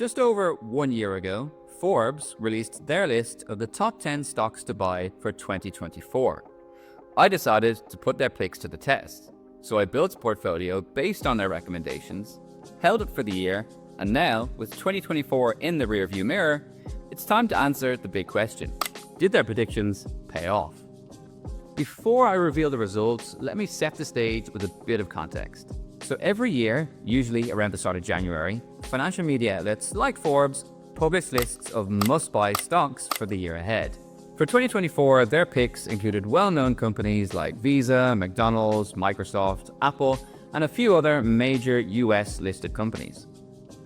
Just over 1 year ago, Forbes released their list of the top 10 stocks to buy for 2024. I decided to put their picks to the test, so I built a portfolio based on their recommendations, held it for the year, and now, with 2024 in the rearview mirror, it's time to answer the big question: did their predictions pay off? Before I reveal the results, let me set the stage with a bit of context. So every year, usually around the start of January, financial media outlets like Forbes publish lists of must-buy stocks for the year ahead. For 2024, their picks included well-known companies like Visa, McDonald's, Microsoft, Apple, and a few other major US-listed companies.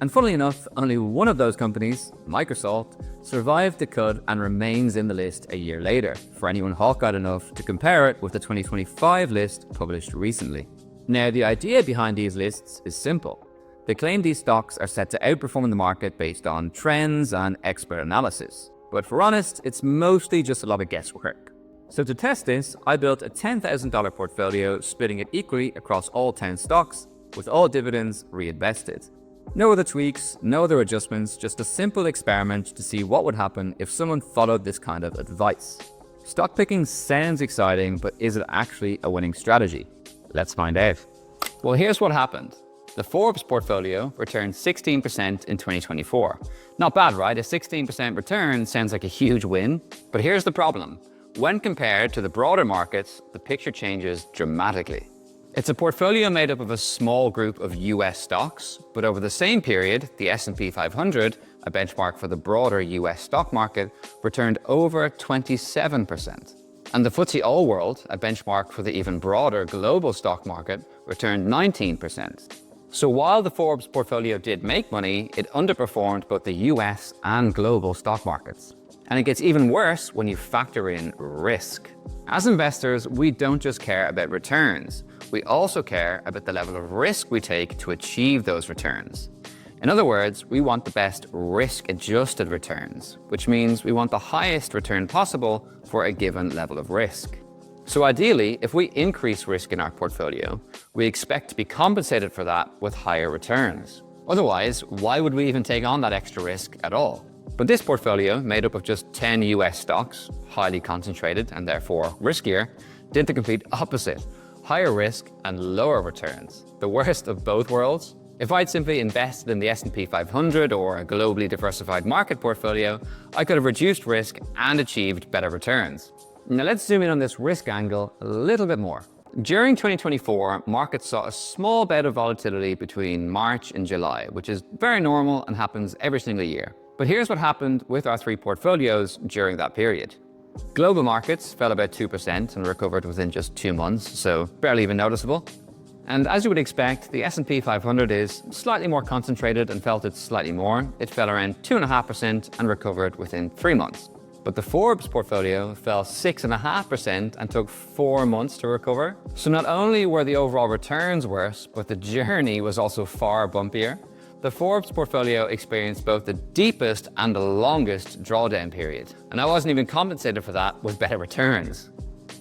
And funnily enough, only one of those companies, Microsoft, survived the cut and remains in the list a year later, for anyone hawk-eyed enough to compare it with the 2025 list published recently. Now, the idea behind these lists is simple. They claim these stocks are set to outperform the market based on trends and expert analysis. But if we're honest, it's mostly just a lot of guesswork. So to test this, I built a $10,000 portfolio, splitting it equally across all 10 stocks, with all dividends reinvested. No other tweaks, no other adjustments, just a simple experiment to see what would happen if someone followed this kind of advice. Stock picking sounds exciting, but is it actually a winning strategy? Let's find out. Well, here's what happened. The Forbes portfolio returned 16% in 2024. Not bad, right? A 16% return sounds like a huge win, but here's the problem. When compared to the broader markets, the picture changes dramatically. It's a portfolio made up of a small group of US stocks, but over the same period, the S&P 500, a benchmark for the broader US stock market, returned over 27%. And the FTSE All-World, a benchmark for the even broader global stock market, returned 19%. So while the Forbes portfolio did make money, it underperformed both the US and global stock markets. And it gets even worse when you factor in risk. As investors, we don't just care about returns. We also care about the level of risk we take to achieve those returns. In other words, we want the best risk-adjusted returns, which means we want the highest return possible for a given level of risk. So ideally, if we increase risk in our portfolio, we expect to be compensated for that with higher returns. Otherwise, why would we even take on that extra risk at all? But this portfolio, made up of just 10 US stocks, highly concentrated and therefore riskier, did the complete opposite: higher risk and lower returns. The worst of both worlds. If I'd simply invested in the S&P 500 or a globally diversified market portfolio, I could have reduced risk and achieved better returns. Now let's zoom in on this risk angle a little bit more. During 2024, markets saw a small bout of volatility between March and July, which is very normal and happens every single year. But here's what happened with our three portfolios during that period. Global markets fell about 2% and recovered within just 2 months, so barely even noticeable. And as you would expect, the S&P 500 is slightly more concentrated and felt it slightly more. It fell around 2.5% and recovered within 3 months. But the Forbes portfolio fell 6.5% and took 4 months to recover. So not only were the overall returns worse, but the journey was also far bumpier. The Forbes portfolio experienced both the deepest and the longest drawdown period. And I wasn't even compensated for that with better returns.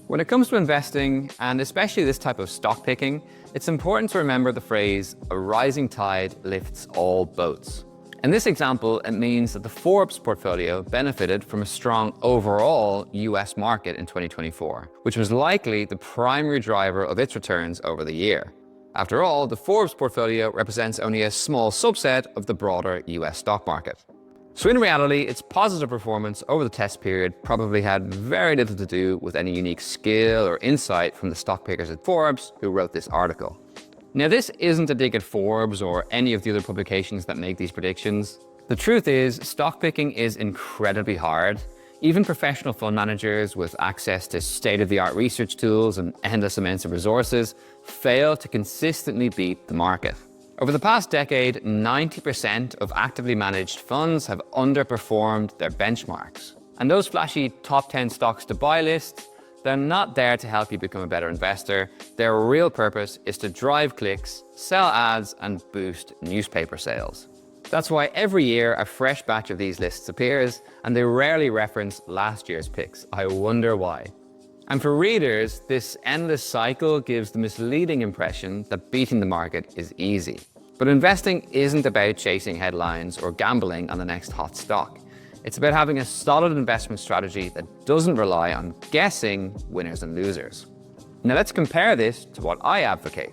When it comes to investing, and especially this type of stock picking, it's important to remember the phrase, "a rising tide lifts all boats." In this example, it means that the Forbes portfolio benefited from a strong overall US market in 2024, which was likely the primary driver of its returns over the year. After all, the Forbes portfolio represents only a small subset of the broader US stock market. So in reality, its positive performance over the test period probably had very little to do with any unique skill or insight from the stock pickers at Forbes who wrote this article. Now, this isn't a dig at Forbes or any of the other publications that make these predictions. The truth is, stock picking is incredibly hard. Even professional fund managers with access to state-of-the-art research tools and endless amounts of resources fail to consistently beat the market. Over the past decade, 90% of actively managed funds have underperformed their benchmarks. And those flashy top 10 stocks to buy lists, they're not there to help you become a better investor. Their real purpose is to drive clicks, sell ads, and boost newspaper sales. That's why every year a fresh batch of these lists appears, and they rarely reference last year's picks. I wonder why. And for readers, this endless cycle gives the misleading impression that beating the market is easy. But investing isn't about chasing headlines or gambling on the next hot stock. It's about having a solid investment strategy that doesn't rely on guessing winners and losers. Now let's compare this to what I advocate,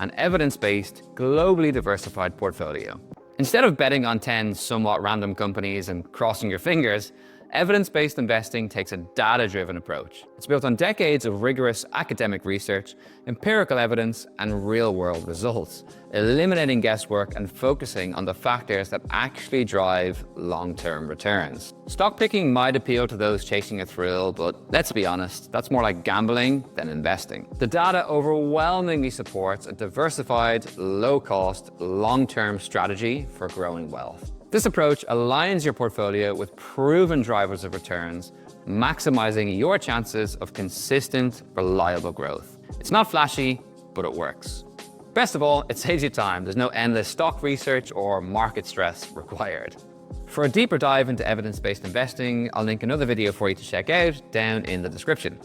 an evidence-based, globally diversified portfolio. Instead of betting on 10 somewhat random companies and crossing your fingers, evidence-based investing takes a data-driven approach. It's built on decades of rigorous academic research, empirical evidence, and real-world results, eliminating guesswork and focusing on the factors that actually drive long-term returns. Stock picking might appeal to those chasing a thrill, but let's be honest, that's more like gambling than investing. The data overwhelmingly supports a diversified, low-cost, long-term strategy for growing wealth. This approach aligns your portfolio with proven drivers of returns, maximizing your chances of consistent, reliable growth. It's not flashy, but it works. Best of all, it saves you time. There's no endless stock research or market stress required. For a deeper dive into evidence-based investing, I'll link another video for you to check out down in the description.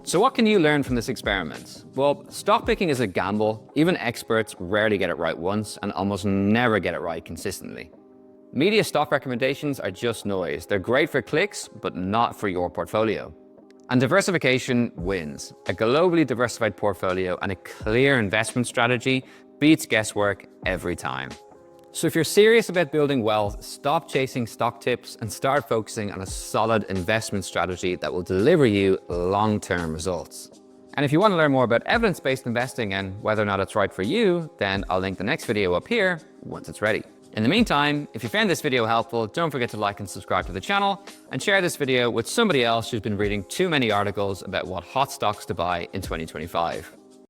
So what can you learn from this experiment? Well, stock picking is a gamble. Even experts rarely get it right once and almost never get it right consistently. Media stock recommendations are just noise. They're great for clicks, but not for your portfolio. And diversification wins. A globally diversified portfolio and a clear investment strategy beats guesswork every time. So if you're serious about building wealth, stop chasing stock tips and start focusing on a solid investment strategy that will deliver you long-term results. And if you want to learn more about evidence-based investing and whether or not it's right for you, then I'll link the next video up here once it's ready. In the meantime, if you found this video helpful, don't forget to like and subscribe to the channel and share this video with somebody else who's been reading too many articles about what hot stocks to buy in 2025.